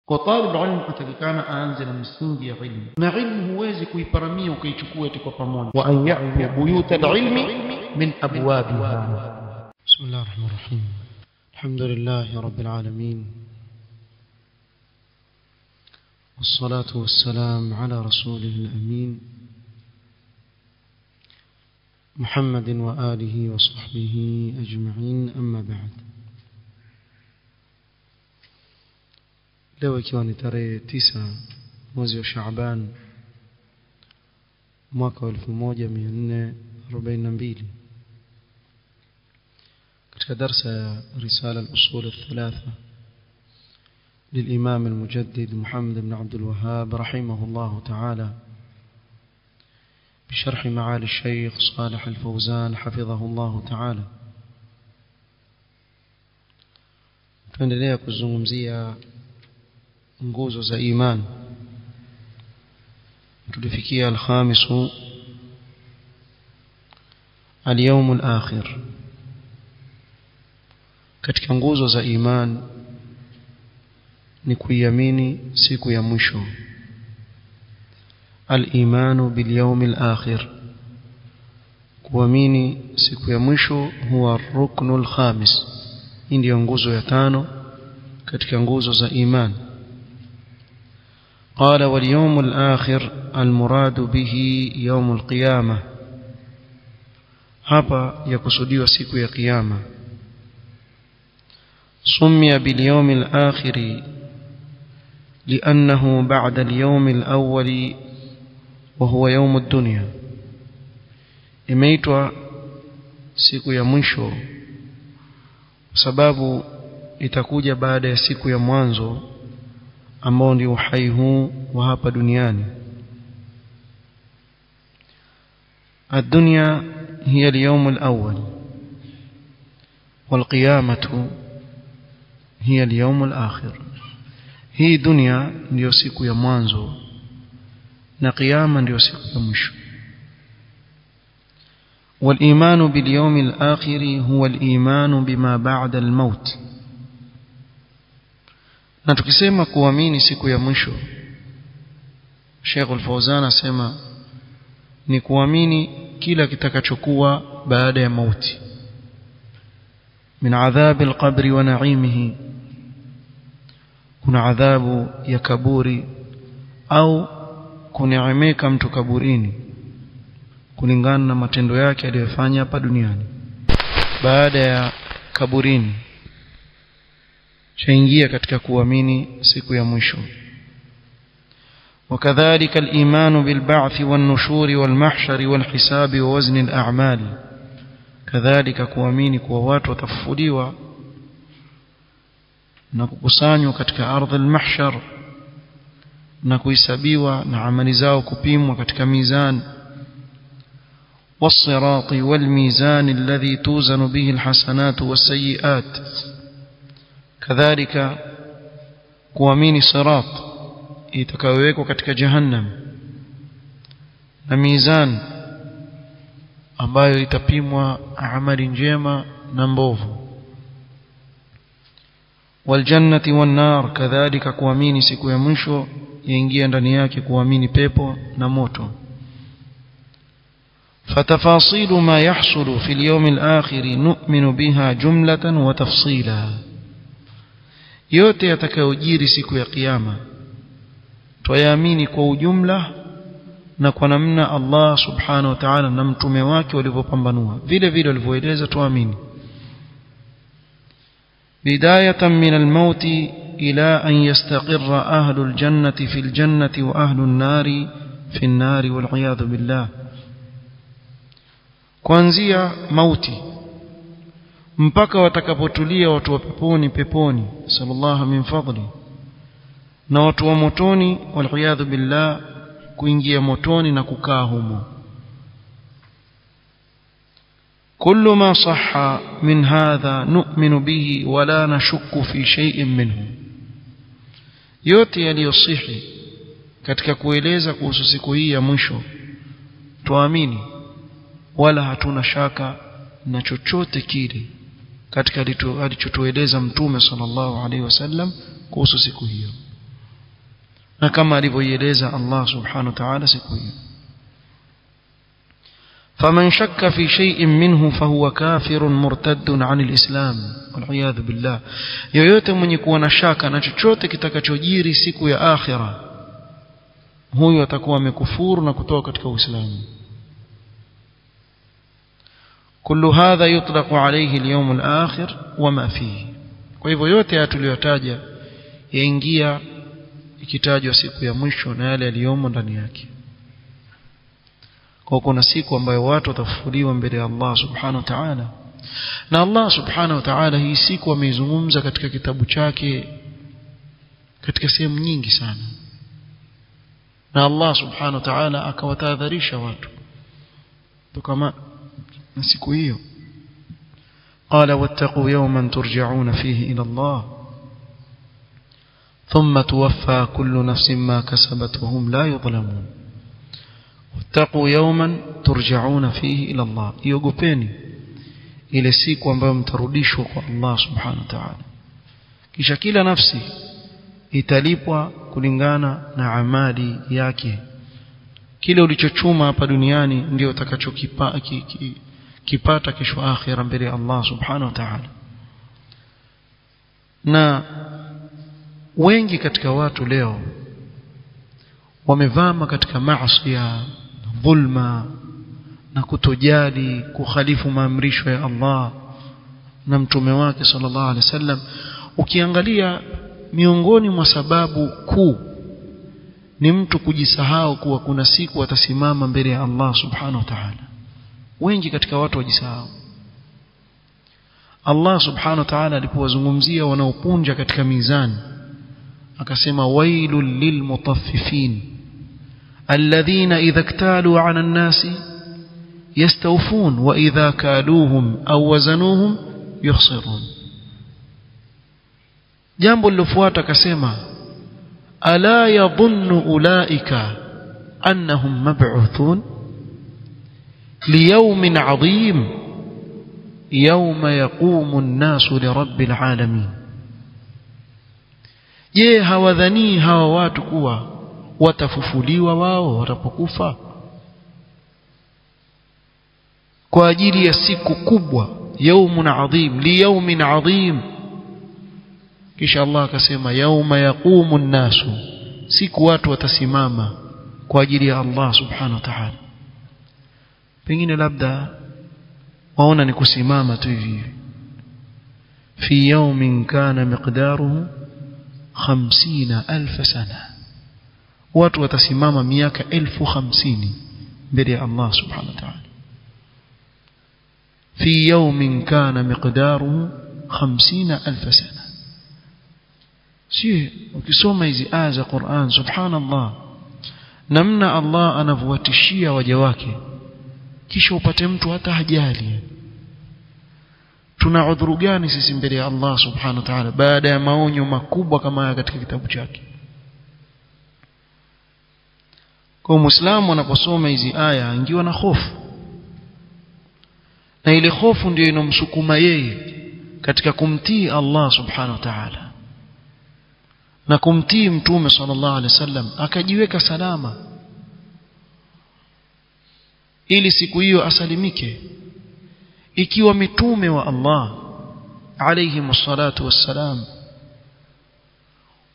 Kwa talib ilmu atakikana aanze na msingi ya ilmu, na ilmu huwezi kuiparamia ukaichukua eti kwa pamoja. Wa an ya'tu buyut al-ilmi min abwabiha. Bismillahir rahmanir rahim. Alhamdulillahi rabbil alamin. والصلاة والسلام على رسوله الأمين محمد وآله وصحبه أجمعين. أما بعد. leo ikiwa ni tarehe 9 mwezi wa Shaaban mwaka 1442 katika darasa ya risala al-usul al-thalatha للإمام المجدد محمد بن عبد الوهاب رحمه الله تعالى بشرح معالي الشيخ صالح الفوزان حفظه الله تعالى. tuendelea kuzungumzia nguzo za iman. tulifikia al-khamisu al-yawm al-akhir. katika nguzo za iman ni kuiamini siku ya mwisho. al-imanu bil yawm al-akhir, kuamini siku ya mwisho huwa ruknul khamis. hii ndio nguzo ya 5 katika nguzo za iman. قال واليوم الآخر المراد به يوم القيامة. hapa yakusudiwa siku ya kiyama. سمي باليوم الآخر لأنه بعد اليوم الأول وهو يوم الدنيا. imeitwa siku ya mwisho sababu itakuja baada ya siku ya mwanzo ambao ndio uhai huu wa hapa duniani. الدنيا هي اليوم الأول والقيامة هي اليوم الآخر. hii dunia ndio siku ya mwanzo na kiyama ndio siku ya mwisho. والإيمان باليوم الآخر هو الإيمان بما بعد الموت. na tukisema kuamini siku ya mwisho, Sheikh Al-Fawzan asema ni kuamini kila kitakachokuwa baada ya mauti, min adhab al-qabr wa na'imihi, kuna adhabu ya kaburi au kuneemeka mtu kaburini kulingana na matendo yake aliyofanya hapa duniani. baada ya kaburini chaingia katika kuamini siku ya mwisho. وكذلك الإيمان بالبعث والنشور والمحشر والحساب ووزن الأعمال. كذلك kuamini kwa watu watafufuliwa na kukusanywa katika ardhi al-mahshar na kuhesabiwa na amali zao kupimwa katika mizani. والصراط والميزان الذي توزن به الحسنات والسيئات. كذلك kuamini sirat itakayowekwa katika jahannam na mizan ambayo itapimwa amali njema na mbovu. waljannati wan nar, kadhalika kuamini siku ya mwisho yaingia ndani yake kuamini pepo na moto. فتفاصيل ما يحصل في اليوم الآخر نؤمن بها جملة وتفصيلا. yote yatakayojiri siku ya kiyama tuyaamini kwa ujumla na kwa namna Allah subhanahu wa ta'ala na mtume wake walivyopambanua, vile vile walivyoeleza tuamini. bidayatan min al-maut ila an yastaqirra ahlu al-jannati fi al-jannati wa ahlu an-nari fi an-nari wal 'iyadhu billah. kuanzia mauti mpaka watakapotulia watu wa peponi peponi, sallallahu min fadli, na watu wa motoni wal billah kuingia motoni na kukaa humo. kullu ma sahha min hadha nu'minu bihi wa la nashukku fi shay'in minhu. yote yaliyosihi katika kueleza kuhusu siku hii ya mwisho tuamini, wala hatuna shaka na chochote kile katika alichotueleza mtume sallallahu alaihi wasallam kuhusu siku hiyo. na kama alivyoeleza Allah subhanahu wa ta'ala siku hiyo. فمن شك في شيء منه فهو كافر مرتد عن الإسلام والعياذ بالله. yoyote mwenye kuwa na shaka na chochote kitakachojiri siku ya akhira, huyo atakuwa amekufuru na kutoka katika Uislamu. كل هذا يطلق عليه اليوم الآخر وما فيه. kwa hivyo yote tuliyotaja yaingia ikitajwa siku ya mwisho na yale yaliyomo ndani yake. kwa kuna siku ambayo watu watafufuliwa mbele ya Allah subhanahu wa ta'ala, na Allah subhanahu wa ta'ala hii siku ameizungumza katika kitabu chake katika sehemu nyingi sana, na Allah subhanahu wa ta'ala akawatahadharisha watu kama na siku hiyo. قال واتقوا يوما ترجعون فيه إلى الله ثم توفى كل نفس ما كسبت وهم لا يظلمون. واتقوا يوما ترجعون فيه إلى الله. يوغوبeni ile siku ambayo mtarudishwa kwa Allah subhanahu wa ta'ala, kisha kila nafsi italipwa kulingana na amali yake. Kile ulichochuma hapa duniani ndio utakachokipata kesho akhira mbele ya Allah subhanahu wa ta'ala. Na wengi katika watu leo wamevama katika maasi ya dhulma na kutojali, kukhalifu maamrisho ya Allah na mtume wake sallallahu alaihi wasallam. Ukiangalia miongoni mwa sababu kuu ni mtu kujisahau kuwa kuna siku atasimama mbele ya Allah subhanahu wa ta'ala. Wengi katika watu wajisahau. Allah subhanahu wa ta'ala alipowazungumzia wanaopunja katika mizani akasema wailul lilmutaffifin alladhina idha iktalu 'ala an-nasi yastawfun wa idha kaluhum aw wazanuhum yukhsirun. jambo lilofuata akasema ala yadhunnu ulaika annahum mab'uthun liyawmin 'adhim yawma yaqumu an-nasu lirabbil 'alamin. je, hawadhani hawa watu kuwa watafufuliwa wao watapokufa kwa ajili ya siku kubwa, yawmun 'adhim liyawmin 'adhim. kisha Allah akasema yauma yaqumu an-nasu, siku watu watasimama kwa ajili ya Allah subhanahu wa ta'ala. pengine labda waona ni kusimama tu hivi, fi yawmin kana miqdaruhu 50,000 sana, watu watasimama miaka 50,000 mbele ya Allah subhanahu wa ta'ala. fi yawmin kana miqdaruhu 50,000 sana. si ukisoma hizi aya za Qur'an, subhanallah, namna Allah anavyowatishia waja wake, kisha upate mtu hata hajali. tuna udhuru gani sisi mbele ya Allah subhanahu wa ta'ala baada ya maonyo makubwa kama haya katika kitabu chake? kwa Muislamu anaposoma hizi aya ingiwa na hofu, na ile hofu ndio inomsukuma yeye katika kumtii Allah subhanahu wa ta'ala na kumtii mtume sallallahu alaihi wasallam, akajiweka salama ili siku hiyo asalimike. ikiwa mitume wa Allah alayhi wassalatu wassalam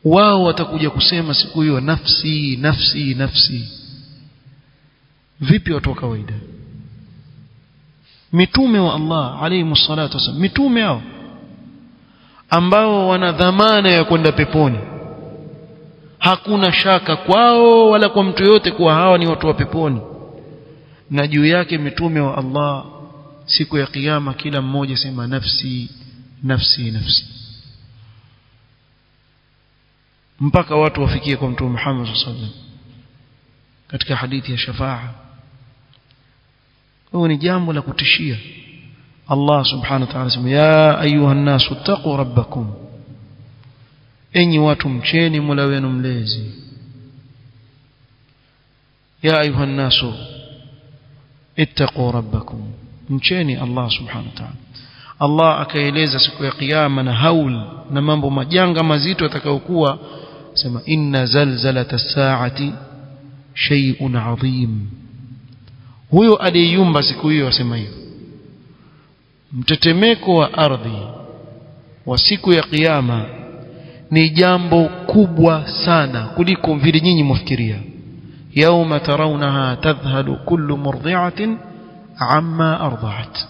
wao watakuja kusema siku hiyo nafsi nafsi nafsi, vipi watu wa kawaida? mitume wa Allah alayhi wassalatu wassalam, mitume hao ambao wana dhamana ya kwenda peponi, hakuna shaka kwao wala kwa mtu yote kuwa hawa ni watu wa peponi. na juu yake mitume wa Allah siku ya kiyama kila mmoja sema nafsi nafsi nafsi, mpaka watu wafikie kwa mtume Muhammad sallallahu alaihi wasallam katika hadithi ya shafaa. Hiyo ni jambo la kutishia. Allah subhanahu wa ta'ala sema ya ayuha nasu taqu rabbakum, enyi watu mcheni Mola wenu mlezi. ya ayuha nasu ittaqu rabbakum, mcheni Allah subhanahu wa ta'ala. Allah akaeleza siku ya kiyama na haul na mambo majanga mazito yatakayokuwa sema inna zalzalata as-sa'ati shay'un 'azim. Huyo aliyeyumba siku hiyo asema hivyo, mtetemeko wa ardhi wa siku ya kiyama ni jambo kubwa sana kuliko vile nyinyi mfikiria. Yauma tarawnaha tadhhalu kullu murdi'atin amma arda'at.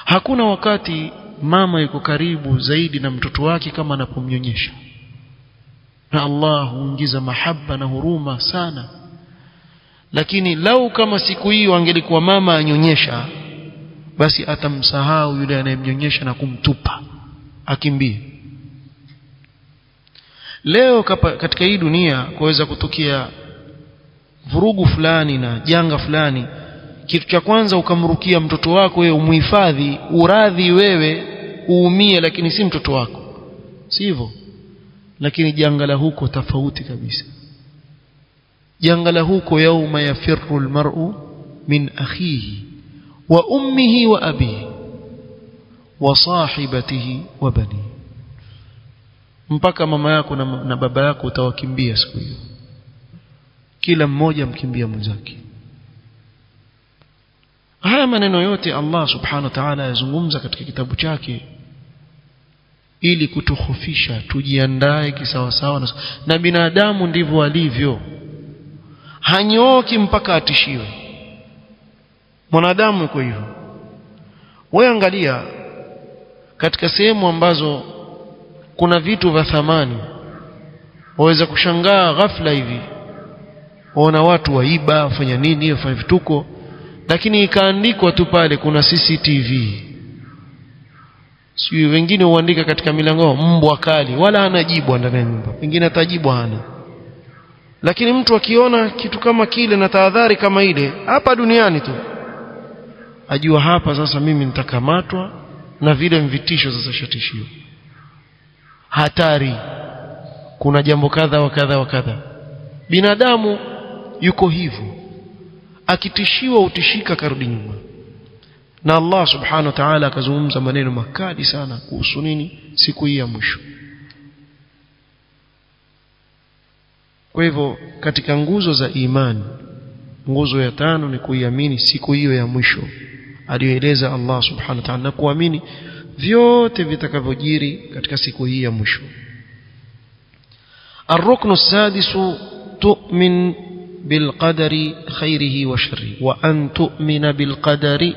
Hakuna wakati mama yuko karibu zaidi na mtoto wake kama anapomnyonyesha, na Allah huingiza mahaba na huruma sana. Lakini lau kama siku hiyo angelikuwa mama anyonyesha, basi atamsahau yule anayemnyonyesha na kumtupa akimbie. Leo katika hii dunia kuweza kutokea vurugu fulani na janga fulani, kitu cha kwanza ukamrukia mtoto wako wewe, umuhifadhi, uradhi wewe uumie, lakini si mtoto wako, sivyo? Lakini janga la huko tofauti kabisa. Janga la huko yauma yafirru almar'u min akhihi wa ummihi wa abihi wa sahibatihi wa banihi. Mpaka mama yako na baba yako utawakimbia siku hiyo, kila mmoja mkimbia mwenzake. Haya maneno yote Allah subhanahu wa ta'ala yazungumza katika kitabu chake ili kutukhofisha, tujiandae kisawasawa. Na binadamu ndivyo alivyo, hanyoki mpaka atishiwe. Mwanadamu yuko hivyo. Wewe angalia katika sehemu ambazo kuna vitu vya thamani, waweza kushangaa ghafla hivi waona watu waiba, wafanya nini, wafanya vituko, lakini ikaandikwa tu pale kuna CCTV. Sio wengine huandika katika milango mbwa kali, wala hana jibu ndani ya nyumba, wengine atajibu hana. Lakini mtu akiona kitu kama kile na tahadhari kama ile hapa duniani tu, ajua hapa sasa mimi nitakamatwa, na vile mvitisho sasa shatishio. Hatari, kuna jambo kadha wa kadha wa kadha. Binadamu yuko hivyo, akitishiwa utishika karudi nyuma. Na Allah subhanahu wa ta'ala akazungumza maneno makali sana kuhusu nini? Siku hii ya mwisho. Kwa hivyo katika nguzo za imani, nguzo ya 5 ni kuiamini siku hiyo ya mwisho aliyoeleza Allah subhanahu wa ta'ala, na kuamini vyote vitakavyojiri katika siku hii ya mwisho. الركن السادس تؤمن بالقدر خيره وشره، وأن تؤمن بالقدر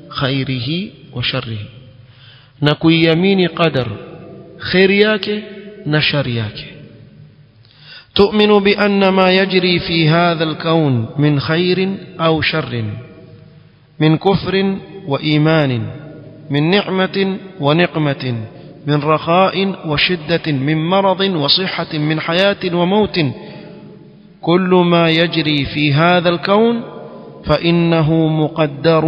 خيره وشره، نكويامين قدر خير yake na shari yake. تؤمن بأن ما يجري في هذا الكون من خير أو شر، من كفر وإيمان، من نعمة ونقمة، من رخاء وشدة، من مرض وصحة، من حياة وموت، كل ما يجري في هذا الكون فإنه مقدر،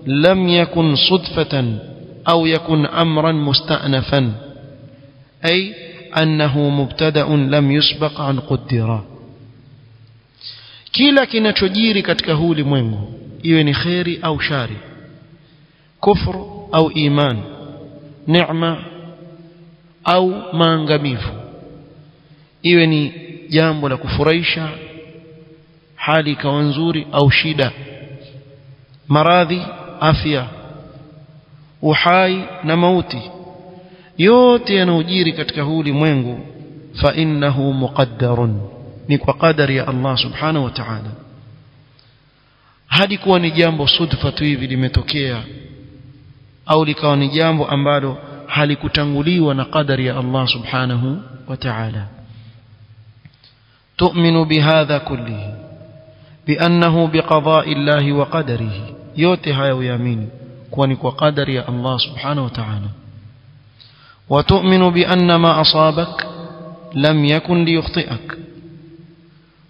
لم يكن صدفة أو يكن أمرا مستأنفا، أي أنه مبتدأ لم يسبق عن قدره. kila kinachojiri katika huu ulimwengu, iwe ni khairi au shari, kufru au iman, neema au maangamivu, iwe ni jambo la kufurahisha, hali ikawa nzuri au shida, maradhi, afya, uhai na mauti, yote yanayojiri katika huu ulimwengu fa innahu muqaddarun, ni kwa qadari ya Allah subhanahu wa ta'ala. Hadi kuwa ni jambo sudfa tu hivi limetokea, au likawa ni jambo ambalo halikutanguliwa na qadari ya Allah subhanahu wa ta'ala. tu'minu bihadha kullihi biannahu biqada'i Allahi wa qadarihi, yote haya uyaamini kuwa ni kwa qadari ya Allah subhanahu wa ta'ala. wa tu'minu bi anna ma asabak lam yakun liyukhti'ak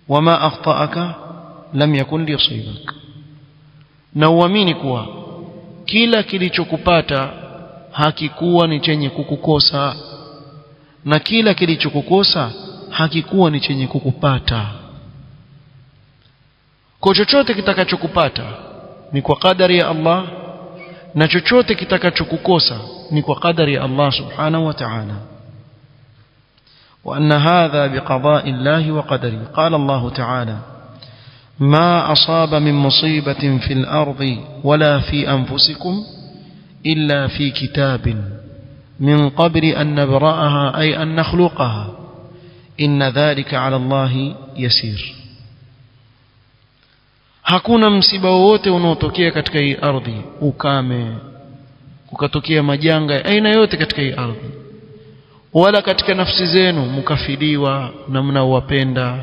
wa ma akhta'aka lam yakun liyusibak, na uamini kuwa kila kilichokupata hakikuwa ni chenye kukukosa, na kila kilichokukosa hakikuwa ni chenye kukupata. Kwa chochote kitakachokupata ni kwa kadari ya Allah, na chochote kitakachokukosa ni kwa kadari ya Allah subhanahu wa ta'ala. وأن هذا بقضاء الله وقدره. قال الله تعالى: ما أصاب من مصيبة في الأرض ولا في أنفسكم إلا في كتاب من قبل أن نبرأها أي أن نخلقها إن ذلك على الله يسير. hakuna msiba wote unaotokea katika hii ardhi, ukame, kukatokea majanga aina yote katika hii ardhi, wala katika nafsi zenu mkafiliwa na mnaowapenda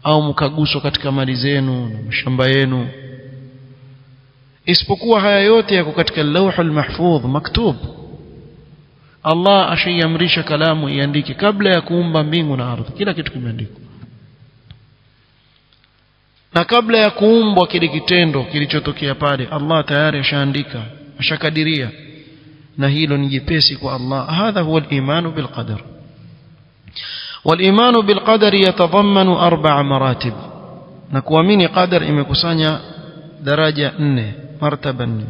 au mkaguswa katika mali zenu na mashamba yenu, isipokuwa haya yote yako katika lauhul mahfudh maktub. Allah ashayamrisha kalamu iandike kabla ya kuumba mbingu na ardhi, kila kitu kimeandikwa. Na kabla ya kuumbwa kile kitendo kilichotokea pale, Allah tayari ashaandika, ashakadiria, na hilo ni jepesi kwa Allah. Hadha huwa al-imanu bil qadar. Wal-imanu bil qadar yatadhammanu 4 maratib. Na kuamini qadar imekusanya daraja 4, martaba 4.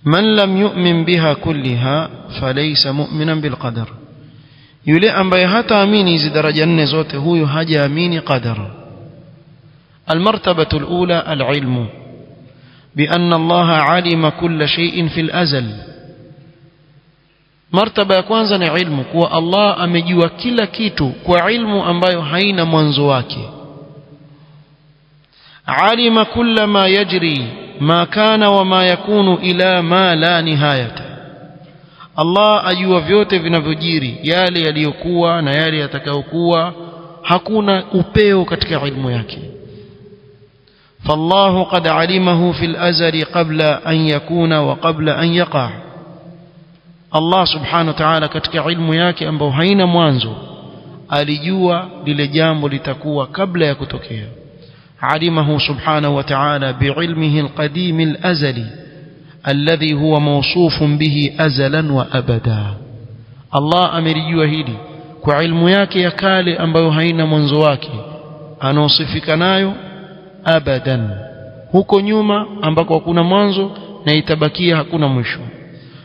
Man lam yu'min biha kullaha falaysa mu'minan bil qadar. Yule ambaye hataamini hizi daraja 4 zote, huyo hajaamini qadar. المرتبة الأولى العلم بأن الله علم كل شيء في الأزل. مرتبة kwanza ni ilmu, kwa Allah amejua kila kitu kwa ilmu ambayo haina mwanzo wake. علم كل ما يجري ما كان وما يكون إلى ما لا نهاية. Allah ajua vyote vinavyojiri, yale yaliyokuwa na yale yatakayokuwa, hakuna upeo katika ilmu yake. فالله قد علمه في الأزل قبل أن يكون وقبل أن يقع. الله سبحانه وتعالى katika ilmu yake ambao haina mwanzo alijua lile jambo litakuwa kabla ya kutokea. علمه سبحانه وتعالى بعلمه القديم الأزلي الذي هو موصوف به أزلا وأبدا. الله amelijua hili kwa ilmu yake ya kale ambayo haina mwanzo wake, anaosifika nayo abadan, huko nyuma ambako hakuna mwanzo na itabakia hakuna mwisho.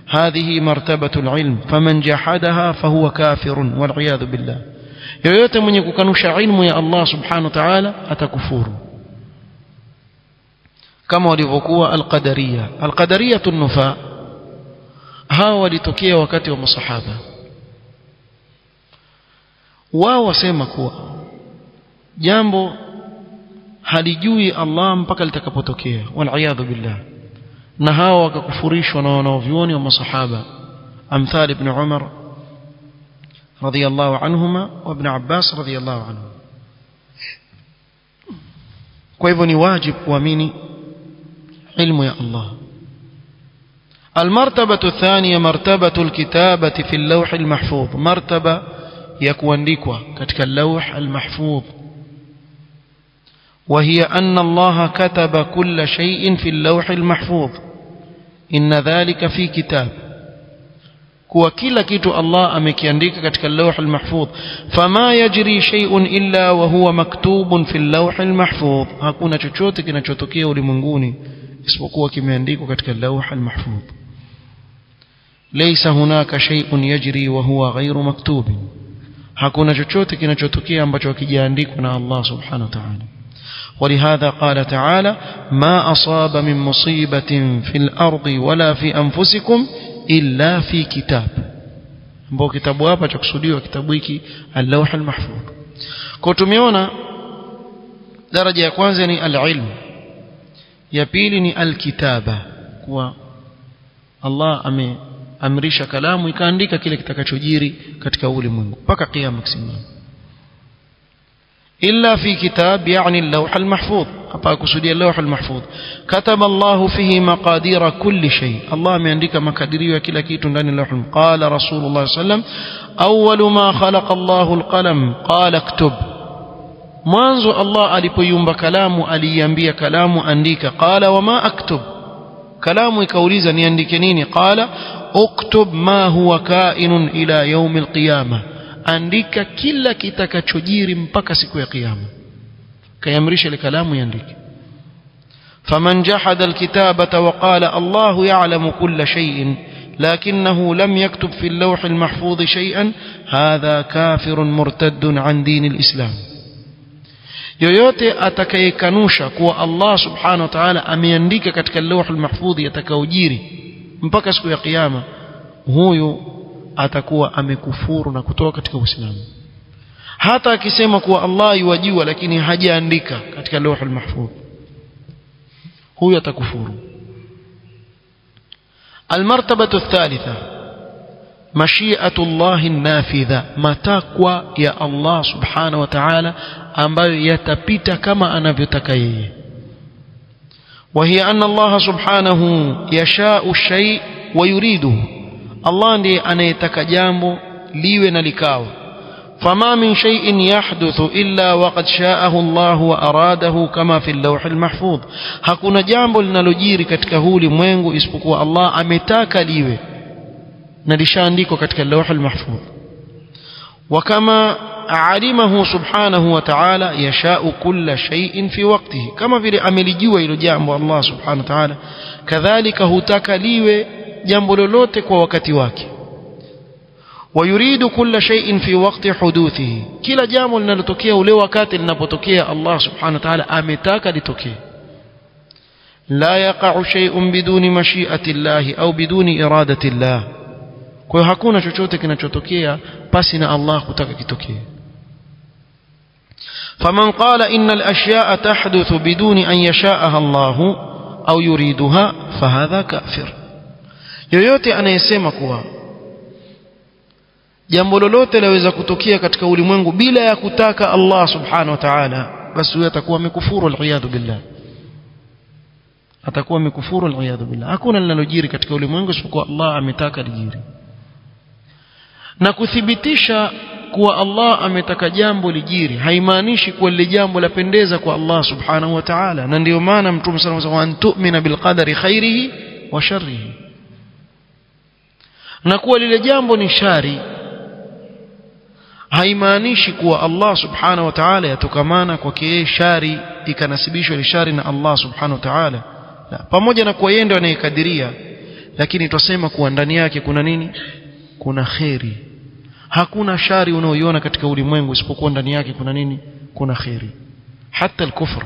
Hadhihi martabatul ilm, faman jahadaha fahuwa kafirun wal iyad billah. yoyote mwenye kukanusha ilmu ya Allah subhanahu wa ta'ala atakufuru, kama walivyokuwa al-qadariyya. Al-qadariyatu an-nufa, hawa walitokea wakati wa masahaba. Wao wasema kuwa jambo halijui Allah mpaka litakapotokea, wal iyad billah. Na hao wakakufurishwa na wanaovioni wa masahaba, amthal ibn Umar radiyallahu anhuma wa ibn Abbas radiyallahu anhu. Kwa hivyo ni wajibu kuamini ilmu ya Allah. المرتبة الثانية مرتبة الكتابة في اللوح المحفوظ. مرتبة يكوandikwa katika اللوح المحفوظ، وهي أن الله كتب كل شيء في اللوح المحفوظ إن ذلك في كتاب. كوا كلا كيتو الله amekiandika katika اللوح المحفوظ، فما يجري شيء إلا وهو مكتوب في اللوح المحفوظ. hakuna chochote kinachotokea ulimwenguni isipokuwa kimeandikwa katika اللوح المحفوظ. ليس هناك شيء يجري وهو غير مكتوب. hakuna chochote kinachotokea ambacho hakijaandikwa na Allah subhanahu wa ta'ala. ولهذا قال تعالى: ما أصاب من مصيبة في الأرض ولا في أنفسكم إلا في كتاب. ambao kitabu hapa cha kusudiwa kitabu hiki al-lawh al-mahfuz. Kwa tumeona daraja ya kwanza ni al-ilm, ya pili ni al-kitaba, kwa Allah ameamrisha kalamu ikaandika kile kitakachojiri katika ulimwengu mpaka kiyama kisimama. إلا في كتاب يعني اللوح المحفوظ. hapa kusudia اللوح المحفوظ. كتب الله فيه مقادير كل شيء. الله ameandika makadirio ya kila kitu ndani ya اللوح. قال رسول الله صلى الله عليه وسلم: أول ما خلق الله القلم قال اكتب. mwanzo Allah alipoiumba kalamu aliiambia kalamu andika. قال وما أكتب. kalamu ikauliza niandike nini؟ قال اكتب ما هو كائن إلى يوم القيامة. andika kila kitakachojiri mpaka siku ya kiyama. kayamrisha ile kalamu iandike. faman jahada alkitabata wa qala Allahu ya'lamu kulla shay'in لكنه لم يكتب في اللوح المحفوظ شيئا هذا كافر مرتد عن دين الإسلام. yoyote atakayekanusha kuwa Allah subhanahu wa ta'ala ameandika katika lawh al-mahfudh yatakaojiri mpaka siku ya kiyama, huyu atakuwa amekufuru na kutoka katika Uislamu. Hata akisema kuwa Allah yuwajua lakini hajaandika katika lawh al-mahfudh, huyu atakufuru. المرتبة الثالثة مشيئة الله النافذة، matakwa ya Allah subhanahu wa ta'ala ambayo yatapita kama anavyotaka yeye. وهي أن الله سبحانه يشاء الشيء ويريده، Allah ndiye anayetaka jambo liwe na likawa. فما من شيء يحدث إلا وقد شاءه الله وأراده كما في اللوح المحفوظ. hakuna jambo linalojiri katika huu ulimwengu isipokuwa Allah ametaka liwe na lishaandikwa katika اللوح المحفوظ. وكما علمه سبحانه وتعالى يشاء كل شيء في وقته، كما vile amelijua hilo jambo Allah subhanahu wa ta'ala, kadhalika hutaka liwe jambo lolote kwa wakati wake. ويريد كل شيء في وقت حدوثه، kila jambo linalotokea ule wakati linapotokea Allah subhanahu wa ta'ala ametaka litokee. لا يقع شيء بدون مشيئة الله أو بدون إرادة الله، kwa hakuna chochote kinachotokea pasi na Allah kutaka kitokee. فمن قال إن الأشياء تحدث بدون أن يشاءها الله أو يريدها فهذا كافر. yoyote anayesema kuwa jambo lolote laweza kutokea katika ulimwengu bila ya kutaka Allah subhanahu wa ta'ala, basi huyo atakuwa amekufuru, al-iyadhu billah, atakuwa amekufuru, al-iyadhu billah. hakuna linalojiri katika ulimwengu isipokuwa Allah ametaka lijiri. na kuthibitisha kuwa Allah ametaka jambo lijiri haimaanishi kuwa lile jambo lapendeza kwa Allah subhanahu wa ta'ala. na ndio maana Mtume sallallahu alayhi wasallam tu'mina bil qadari khairihi wa sharrihi, na kuwa lile jambo ni shari haimaanishi kuwa Allah subhanahu wa ta'ala yatokamana kwake yeye shari ikanasibishwa ile shari na Allah subhanahu wa ta'ala. la, pamoja na kuwa yeye ndiye anayekadiria, lakini tusema kuwa ndani yake kuna nini? kuna khairi. hakuna shari unaoiona katika ulimwengu isipokuwa ndani yake kuna nini? kuna khairi. hata al-kufr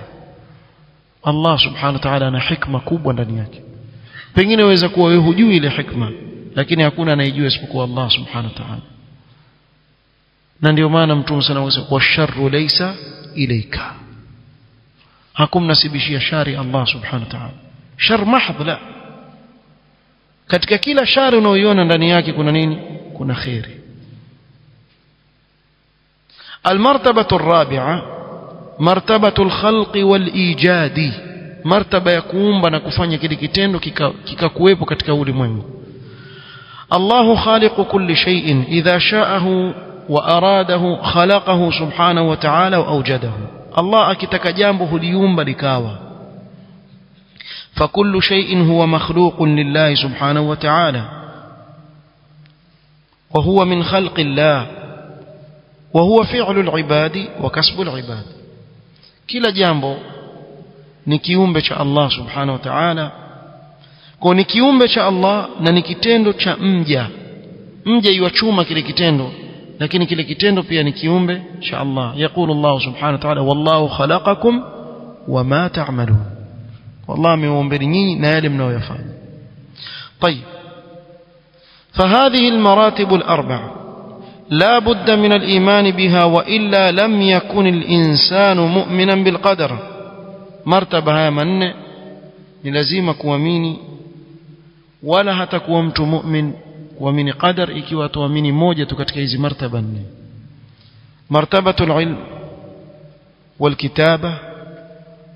Allah subhanahu wa ta'ala ana hikma kubwa ndani yake. pengine waweza kuwa wewe hujui ile hikma, lakini hakuna anayejua isipokuwa Allah subhanahu wa ta'ala. na ndio maana Mtume sana anasema kwa sharru laysa ilayka, hakumnasibishia shari Allah subhanahu wa ta'ala. shar mahdh la, katika kila shari unaoiona ndani yake kuna nini? kuna khairi. المرتبة الرابعة مرتبة الخلق والإيجاد، مرتبة يكون بنا kufanya kile kitendo kikakuwepo katika ulimwengu. الله خالق كل شيء إذا شاءه وأراده خلقه سبحانه وتعالى وأوجده. الله akitaka jambo huliumba likawa. فكل شيء هو مخلوق لله سبحانه وتعالى وهو من خلق الله وهو فعل العباد وكسب العباد. kila jambo ni kiumbe cha Allah subhanahu wa ta'ala, kwa ni kiumbe cha Allah na ni kitendo cha mja. mja yuachuma kile kitendo, lakini kile kitendo pia ni kiumbe cha Allah. yaqulu Allah subhanahu wa ta'ala wallahu khalaqakum wama ta'malun, والله ameumbeni nyinyi na yale mnayoyafanya. طيب فهذه المراتب الأربع لا بد من الإيمان بها وإلا لم يكن الإنسان مؤمنا بالقدر. مرتبة من لازم kuamini wala hata kuwa mtu mu'min kuamini qadar ikiwa tuamini moja tu katika hizi martaba nne. martabatul ilm wal kitaba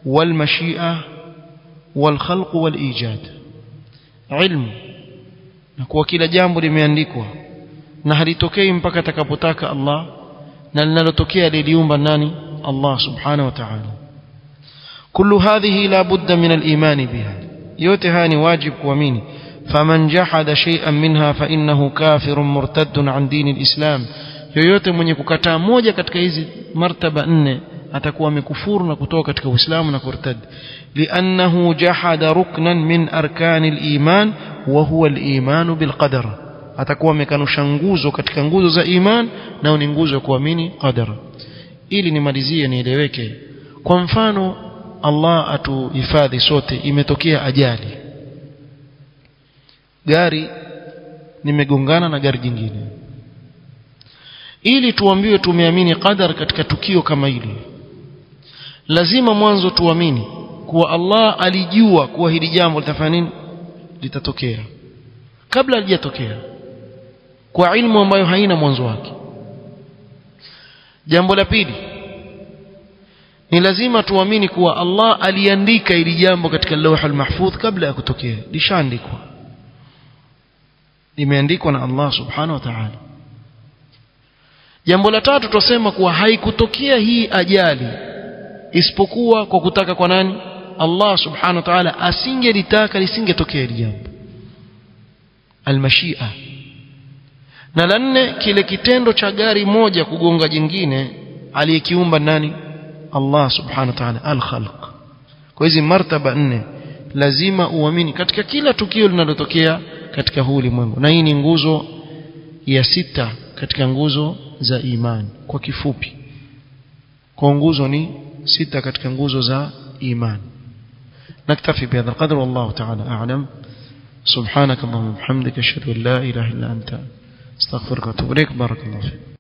wal mashi'a wal khalq wal ijad. ilmu na kuwa kila jambo limeandikwa na halitokei mpaka atakapotaka Allah, na linalotokea liliumba nani? Allah subhanahu wa ta'ala. kullu hadhihi la budda min al-iman biha, yote haya ni wajib kuamini. faman jahada shay'an minha fa innahu kafirun murtaddun an din al-islam, yoyote mwenye kukataa moja katika hizi martaba nne atakuwa amekufuru na kutoka katika Uislamu na kurtad li'annahu jahada ruknan min arkanil iman wa huwa al-iman bil qadar atakuwa amekanusha nguzo katika nguzo za iman na ni nguzo ya kuamini qadar ili nimalizie nieleweke kwa mfano Allah atuhifadhi sote imetokea ajali gari nimegongana na gari jingine ili tuambiwe tumeamini qadar katika tukio kama hili lazima mwanzo tuamini kuwa Allah alijua kuwa hili jambo litafanya nini litatokea kabla halijatokea kwa ilmu ambayo haina mwanzo wake jambo la pili ni lazima tuamini kuwa Allah aliandika hili jambo katika lawhul mahfudh kabla ya kutokea lishaandikwa limeandikwa na Allah subhanahu wa ta'ala jambo la tatu tusema kuwa haikutokea hii ajali isipokuwa kwa kutaka kwa nani Allah subhanahu wa ta'ala asingelitaka lisingetokea hili jambo almashia na la nne kile kitendo cha gari moja kugonga jingine aliyekiumba nani Allah subhanahu wa ta'ala al-khalq kwa hizi martaba nne lazima uamini katika kila tukio linalotokea katika huu ulimwengu na hii ni nguzo ya 6 katika nguzo za imani kwa kifupi kwa nguzo ni 6 katika nguzo za imani naktafi bihadha alqadr wallahu ta'ala a'lam subhanaka allahumma wa bihamdika ashhadu an la ilaha illa anta astaghfiruka wa atubu ilaik barakallahu fik